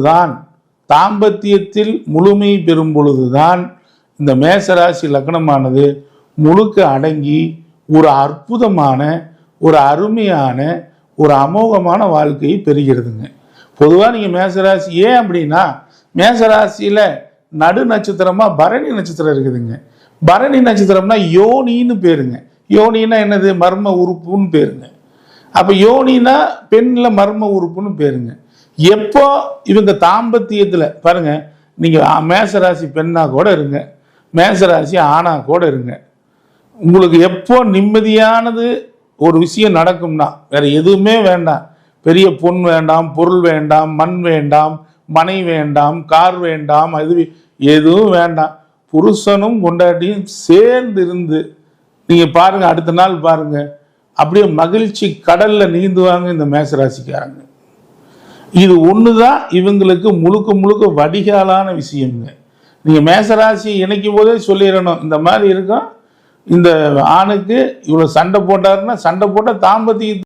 தான் தாம்பத்தியத்தில் முழுமை பெறும் பொழுதுதான் இந்த மேசராசி லக்னமானது முழுக்க அடங்கி ஒரு அற்புதமான ஒரு அருமையான ஒரு அமோகமான வாழ்க்கையை பெறுகிறதுங்க. பொதுவாக நீங்கள் மேசராசி ஏன் அப்படின்னா மேசராசியில் நடு நட்சத்திரமா பரணி நட்சத்திரம் இருக்குதுங்க. பரணி நட்சத்திரம்னா யோனின்னு பேருங்க. யோனின்னா என்னது? மர்ம உறுப்புன்னு பேருங்க. அப்போ யோனினா பெண்ணில் மர்ம உறுப்புன்னு பேருங்க. எப்போ இவங்க தாம்பத்தியத்தில் பாருங்க, நீங்கள் மேசராசி பெண்ணா கூட இருங்க, மேசராசி ஆணா கூட இருங்க, உங்களுக்கு எப்போ நிம்மதியானது ஒரு விஷயம் நடக்கும்னா வேற எதுவுமே வேண்டாம். பெரிய பொன் வேண்டாம், பொருள் வேண்டாம், மண் வேண்டாம், மனை வேண்டாம், கார் வேண்டாம், அது எதுவும் வேண்டாம். புருஷனும் கொண்டாட்டியும் சேர்ந்து இருந்து நீங்க பாருங்க, அடுத்த நாள் பாருங்க, அப்படியே மகிழ்ச்சி கடல்ல நீந்துவாங்க இந்த மேசராசிக்காரங்க. இது ஒண்ணுதான் இவங்களுக்கு முழுக்க முழுக்க வடிகாலான விஷயம்ங்க. நீங்க மேசராசி இணைக்கும் போதே சொல்லிடணும், இந்த மாதிரி இருக்கும், இந்த ஆணுக்கு இவ்வளவு சண்டை போட்டாருன்னா சண்டை போட்ட தாம்பத்திய